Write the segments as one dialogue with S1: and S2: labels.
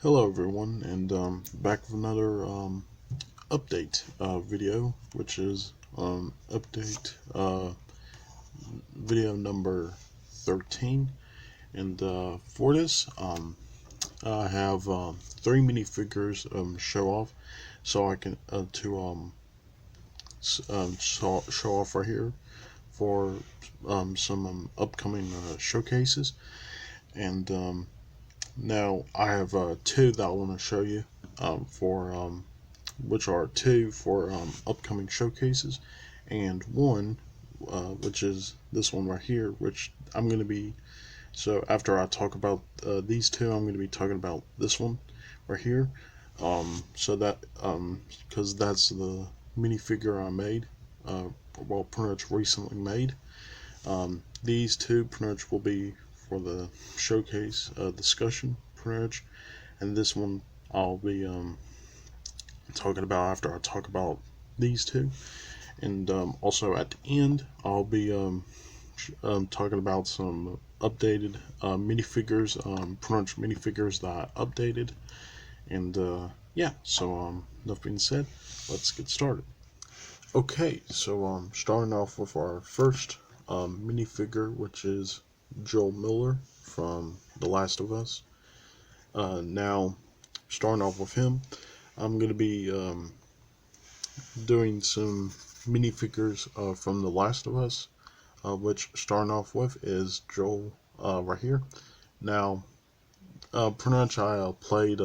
S1: Hello everyone, and back with another update video, which is update video number 13. And for this, I have three minifigures show off, so I can show off right here for some upcoming showcases. And now I have two that I want to show you for which are two for upcoming showcases, and one which is this one right here, which I'm going to be. So after I talk about these two, I'm going to be talking about this one right here. So that because that's the minifigure I made, well, pretty much recently made. These two pretty much will be for the showcase discussion pretty much, and this one I'll be talking about after I talk about these two, and also at the end I'll be talking about some updated minifigures, pretty much minifigures that I updated, and yeah. So enough being said, let's get started. Okay, so starting off with our first minifigure, which is Joel Miller from The Last of Us. Now, starting off with him, I'm going to be doing some minifigures from The Last of Us, which starting off with is Joel right here. Now, pretty much I played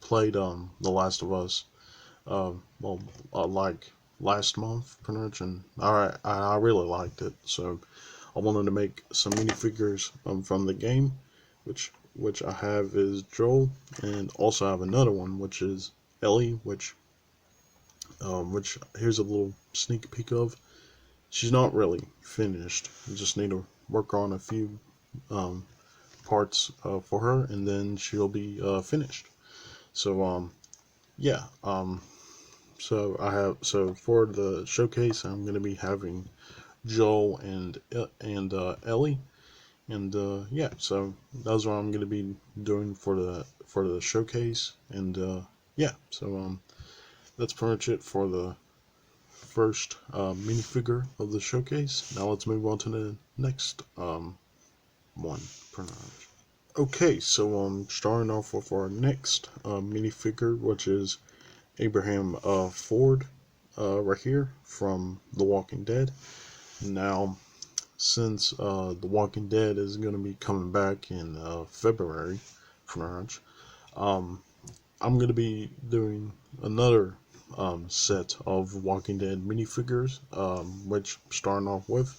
S1: played The Last of Us like last month pretty much, and I really liked it, so I wanted to make some minifigures from the game, which I have is Joel, and also I have another one which is Ellie, which here's a little sneak peek of. She's not really finished. You just need to work on a few parts for her, and then she'll be finished. So yeah. So for the showcase, I'm going to be having Joel and Ellie, and yeah. So that's what I'm going to be doing for the showcase, and yeah. So that's pretty much it for the first minifigure of the showcase. Now let's move on to the next one. Pretty much. Okay, so starting off with our next minifigure, which is Abraham Ford, right here from The Walking Dead. Now, since The Walking Dead is going to be coming back in February, pretty much, I'm going to be doing another set of Walking Dead minifigures, which starting off with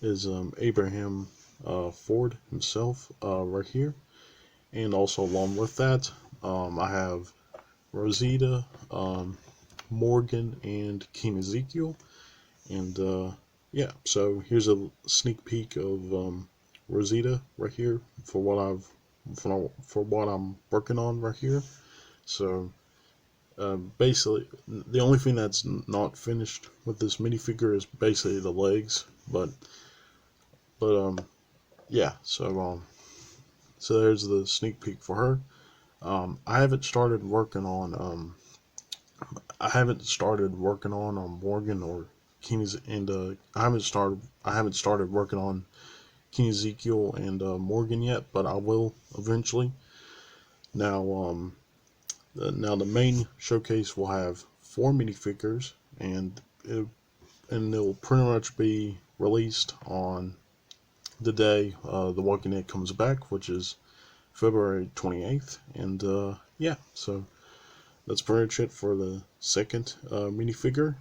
S1: is Abraham Ford himself right here, and also along with that, I have Rosita, Morgan, and King Ezekiel, and yeah. So here's a sneak peek of Rosita right here for what I'm working on right here. So basically, the only thing that's not finished with this minifigure is basically the legs, but yeah. So there's the sneak peek for her. I haven't started working on Morgan or Keen's, and I haven't started working on King Ezekiel and Morgan yet, but I will eventually. Now now the main showcase will have 4 minifigures, and it'll pretty much be released on the day The Walking Dead comes back, which is February 28th, and yeah. So that's pretty much it for the second minifigure,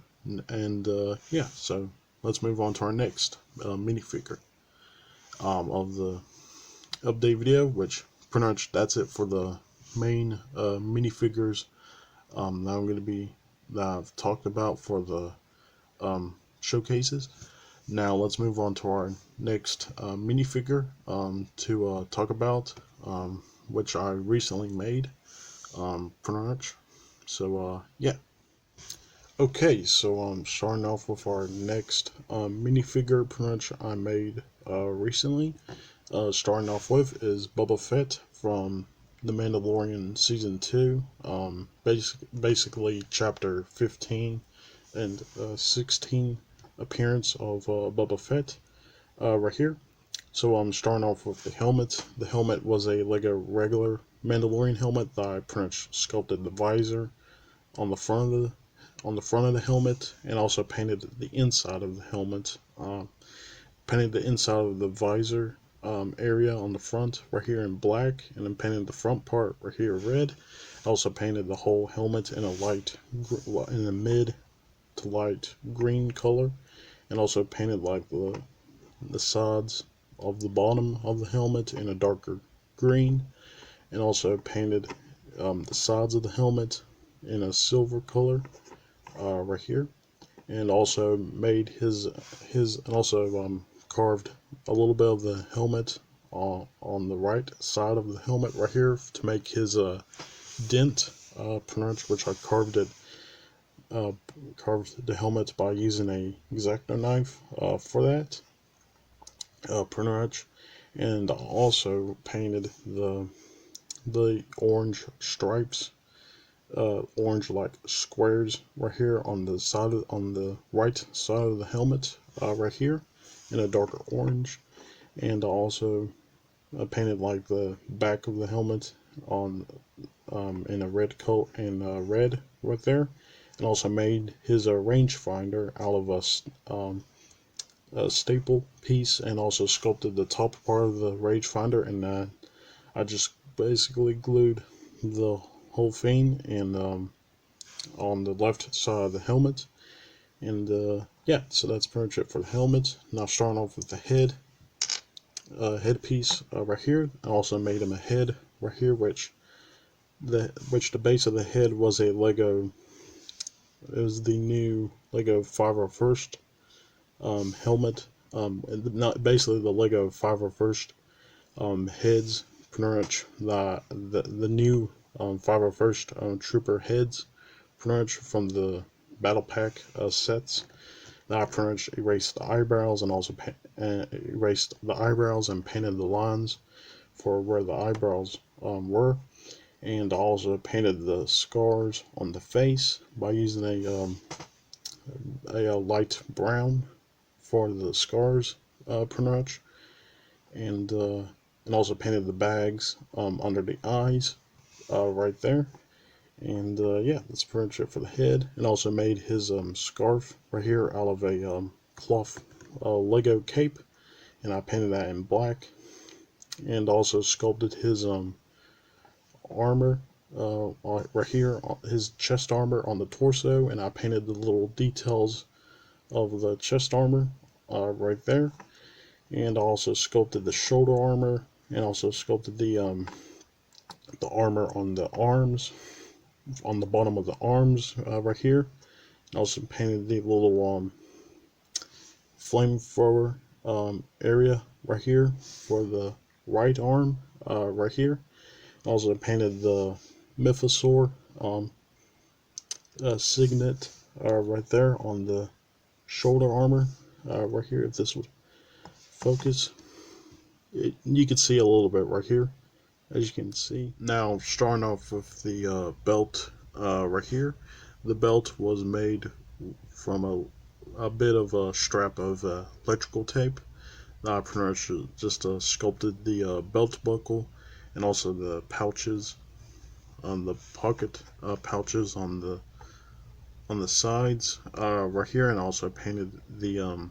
S1: and yeah. So let's move on to our next minifigure of the update video, which pretty much that's it for the main minifigures that I've talked about for the showcases. Now let's move on to our next minifigure to talk about, which I recently made, pretty much. So yeah. Okay, so starting off with our next minifigure, pretty much I made recently. Starting off with is Boba Fett from The Mandalorian Season 2, basically Chapter 15 and 16 appearance of Boba Fett right here. So I'm starting off with the helmet. The helmet was a Lego regular Mandalorian helmet that I pretty much sculpted the visor on the front of the helmet, and also painted the inside of the helmet. Painted the inside of the visor area on the front right here in black, and then painted the front part right here red. I also painted the whole helmet in a mid to light green color, and also painted like the sides of the bottom of the helmet in a darker green, and also painted the sides of the helmet in a silver color right here, and also made and also carved a little bit of the helmet on the right side of the helmet right here to make his dent, which I carved the helmet by using a X-Acto knife for that, pretty much, and also painted the orange stripes, orange like squares right here on the right side of the helmet, right here, in a darker orange, and also painted like the back of the helmet on in a red coat and red right there, and also made his rangefinder out of a staple piece, and also sculpted the top part of the rangefinder, and I just basically glued the whole thing and on the left side of the helmet, and yeah, so that's pretty much it for the helmet. Now starting off with the headpiece right here. I also made him a head right here, which the base of the head was a Lego. It was the new Lego 501st helmet. Not basically the Lego 501st heads. Pretty much the new 501st Trooper heads. Pretty much from the Battle Pack sets. Now I pretty much erased the eyebrows and also erased the eyebrows and painted the lines for where the eyebrows were, and also painted the scars on the face by using a light brown for the scars, pretty much, and also painted the bags under the eyes right there. And yeah, that's pretty much it for the head. And also made his scarf right here out of a cloth Lego cape, and I painted that in black. And also sculpted his armor right here, his chest armor on the torso, and I painted the little details of the chest armor right there. And I also sculpted the shoulder armor, and also sculpted the armor on the arms, on the bottom of the arms right here. And also painted the little flamethrower area right here for the right arm right here. Also painted the mythosaur signet right there on the shoulder armor right here. If this would focus, you can see a little bit right here, as you can see. Now starting off with the belt right here. The belt was made from a bit of a strap of electrical tape. I pretty much just sculpted the belt buckle and also the pouches, the pocket pouches on the sides right here, and also painted the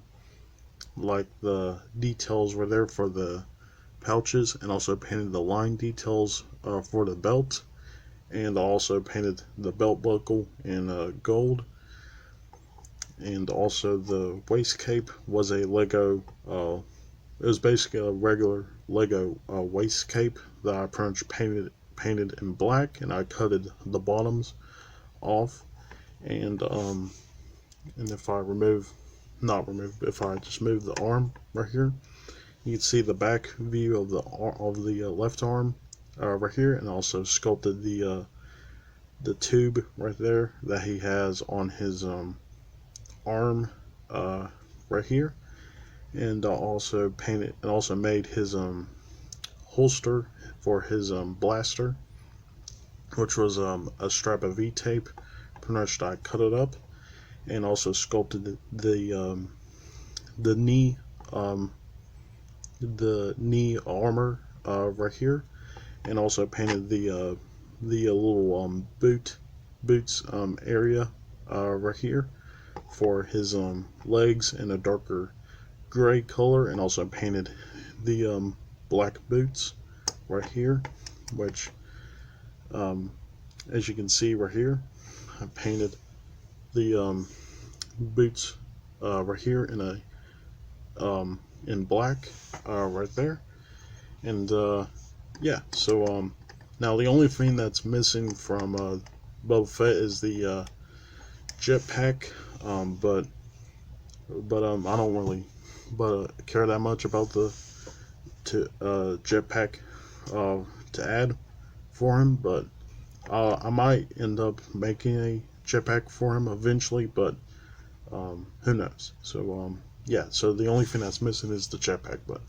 S1: like the details were there for the pouches, and also painted the line details for the belt, and also painted the belt buckle in gold. And also the waist cape was a Lego. It was basically a regular Lego waist cape that I pretty much painted in black, and I cutted the bottoms off. And if I if I just move the arm right here, you can see the back view of the left arm right here, and also sculpted the tube right there that he has on his arm right here, and also made his holster for his blaster, which was a strap of V-tape. Pretty much I cut it up and also sculpted the knee armor right here, and also painted the little boots area right here for his legs in a darker gray color, and also painted the black boots right here, which as you can see right here, I painted the boots right here in black right there. And yeah, so now the only thing that's missing from Boba Fett is the jetpack, but I don't really care that much about the jetpack to add for him, but I might end up making a jetpack for him eventually, but who knows. So yeah, so the only thing that's missing is the jetpack, but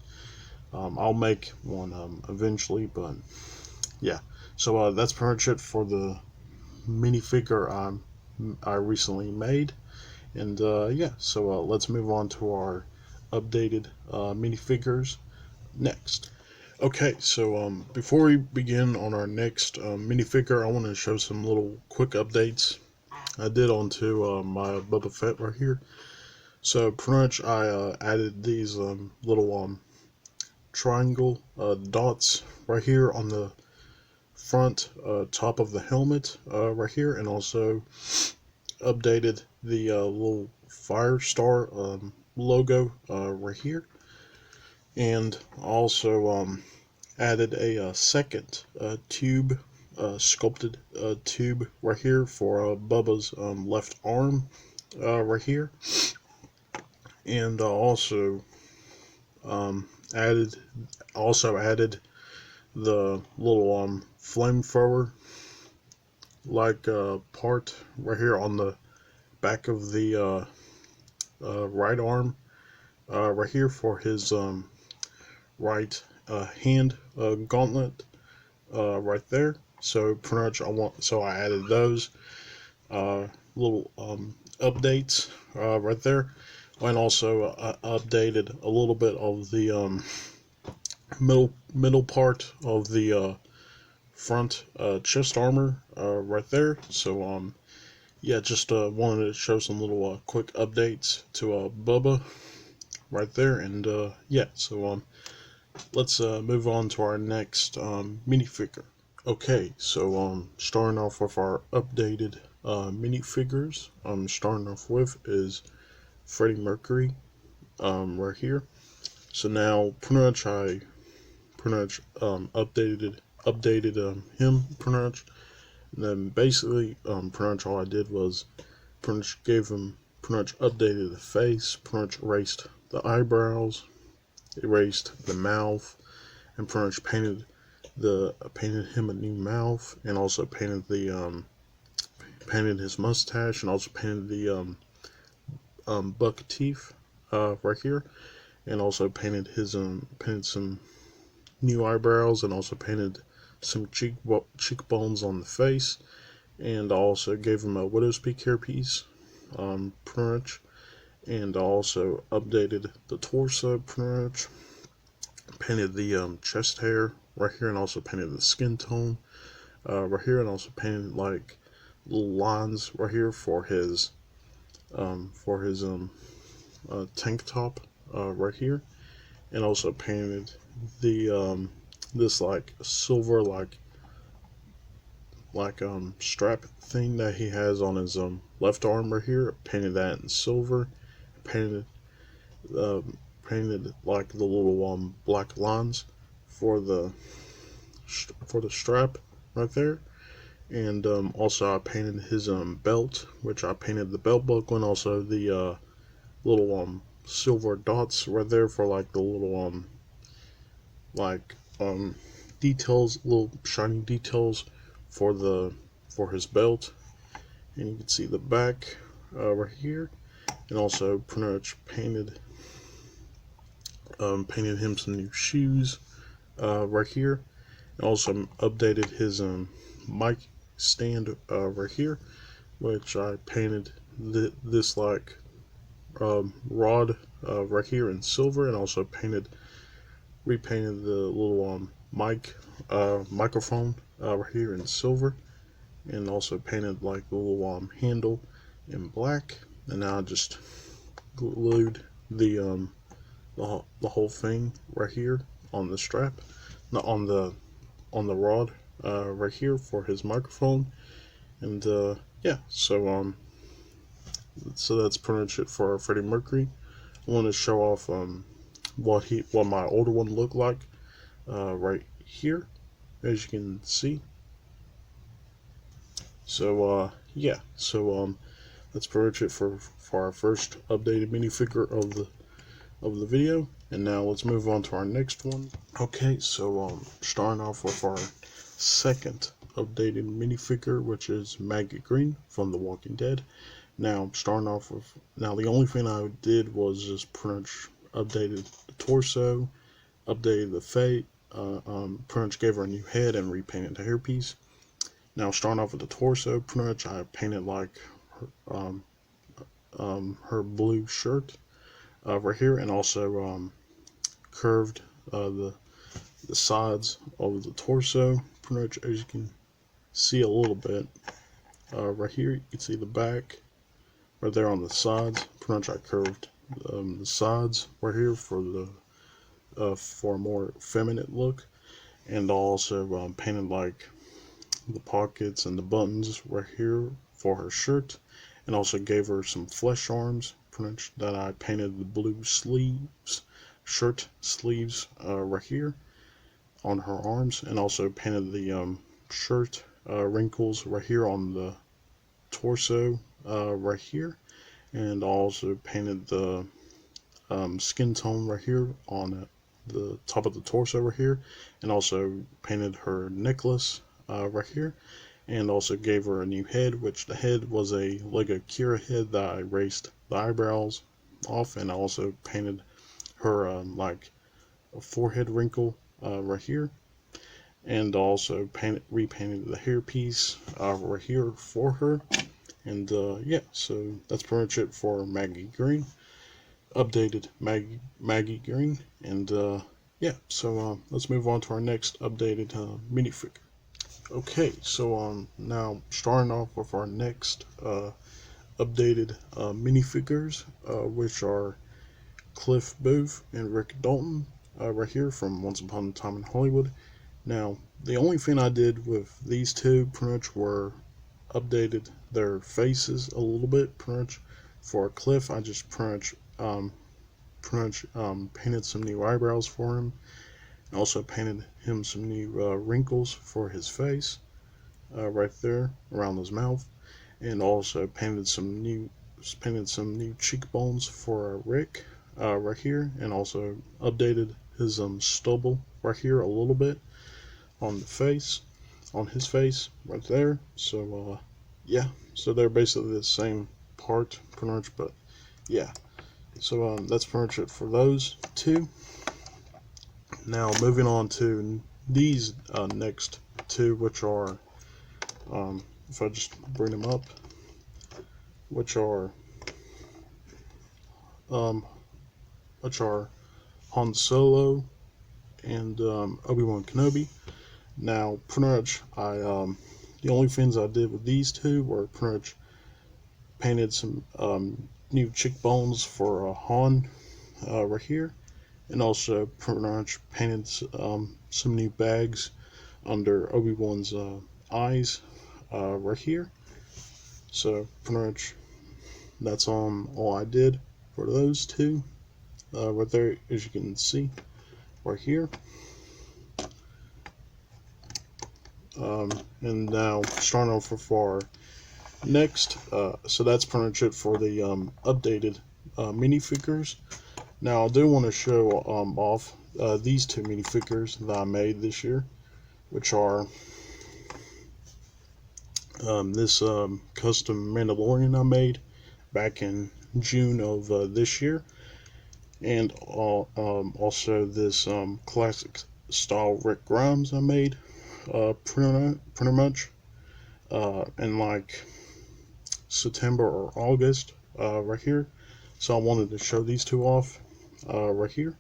S1: I'll make one eventually. But yeah, so that's pretty much it for the minifigure I recently made. And yeah, so let's move on to our updated minifigures next. Okay, so before we begin on our next minifigure, I want to show some little quick updates I did onto my Boba Fett right here. So pretty much I added these little triangle dots right here on the front top of the helmet right here, and also updated the little fire star logo right here, and also added a second tube, sculpted tube right here for Bubba's left arm right here, and also added the little flamethrower like part right here on the back of the right arm right here for his right hand gauntlet right there. So pretty much I added those little updates right there, and also updated a little bit of the middle part of the front chest armor right there. So yeah, just wanted to show some little quick updates to Bubba right there. And yeah, so let's move on to our next minifigure. Okay, so starting off with our updated minifigures, starting off with is Freddie Mercury right here. So now I updated him pretty much. And then basically pretty much all I did was pretty much gave him pretty much updated the face, pretty much erased the eyebrows, erased the mouth, and pretty much painted him a new mouth, and also painted the painted his mustache, and also painted the buck teeth right here, and also painted his painted some new eyebrows, and also painted some cheekbones on the face, and also gave him a widow's peak hairpiece pretty much, and also updated the torso pretty much, painted the chest hair right here, and also painted the skin tone right here, and also painted like little lines right here for his tank top right here, and also painted the this like silver strap thing that he has on his left arm right here. Painted that in silver. Painted painted like the little black lines for the strap right there. And also I painted his belt, which I painted the belt buckle, and also the little silver dots right there for like the little details, little shiny details for his belt. And you can see the back right here, and also pretty much painted him some new shoes right here, and also updated his mic stand right here, which I painted this like rod right here in silver, and also repainted the little microphone right here in silver, and also painted like the little handle in black. And now I just glued the whole thing right here on the strap, not on the rod right here for his microphone. And yeah, so that's pretty much it for Freddie Mercury. I want to show off what my older one looked like right here, as you can see. So yeah, that's pretty much it for our first updated minifigure of the video. And now let's move on to our next one. Okay, so starting off with our second updated minifigure, which is Maggie Green from The Walking Dead. Now the only thing I did was just pretty much updated the torso, updated the face, pretty much gave her a new head and repainted the hairpiece. Now starting off with the torso, pretty much I painted like her blue shirt right here, and also curved the sides of the torso, pretty much, as you can see a little bit right here. You can see the back right there on the sides. Pretty much I curved the sides right here for a more feminine look, and also painted like the pockets and the buttons right here for her shirt, and also gave her some flesh arms, pretty much, that I painted the blue shirt sleeves right here on her arms, and also painted the shirt wrinkles right here on the torso right here, and also painted the skin tone right here on the top of the torso right here, and also painted her necklace right here, and also gave her a new head, which the head was a Lego Kira head that I erased the eyebrows off, and I also painted her like a forehead wrinkle right here, and also repainted the hairpiece right here for her. And yeah, so that's pretty much it for Maggie Green, updated Maggie Green. And yeah, so let's move on to our next updated minifigure. Okay, so now starting off with our next updated minifigures, which are Cliff Booth and Rick Dalton right here from Once Upon a Time in Hollywood. Now, the only thing I did with these two pretty much were updated their faces a little bit. Pretty much for Cliff, I just pretty much painted some new eyebrows for him, and also painted him some new wrinkles for his face right there around his mouth, and also painted some new cheekbones for Rick right here, and also updated his stubble right here a little bit on his face right there. So yeah, so they're basically the same part pretty much, but yeah, so that's pretty much it for those two. Now moving on to these next two, which are if I just bring them up, which are Han Solo and Obi-Wan Kenobi. Now, pretty much, the only things I did with these two were pretty much painted some new cheekbones for Han right here, and also pretty much painted some new bags under Obi-Wan's eyes right here. So pretty much that's all I did for those two right there, as you can see right here. And now starting off with our next, so that's pretty much it for the updated minifigures. Now I do want to show off these two minifigures that I made this year, which are this custom Mandalorian I made back in June of this year, and also this style Rick Grimes I made, pretty much, in like September or August, right here. So I wanted to show these two off, right here.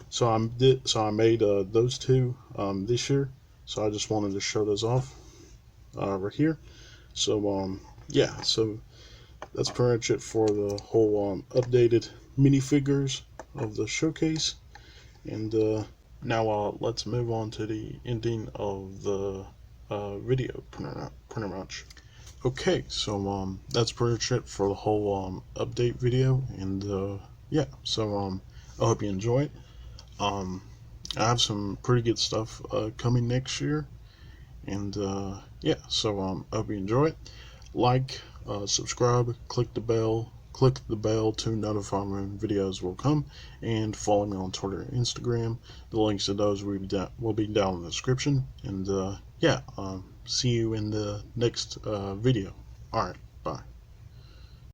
S1: So I made those two this year. So I just wanted to show those off, right here. So yeah, so that's pretty much it for the whole updated minifigures of the showcase. And now let's move on to the ending of the video, pretty much. Okay, so that's pretty much it for the whole update video, and yeah, so I hope you enjoy it. Um, I have some pretty good stuff coming next year, and yeah, so I hope you enjoy it. Like, subscribe, click the bell to notify when videos will come, and follow me on Twitter and Instagram. The links to those will be down in the description. And yeah, see you in the next video. Alright, bye.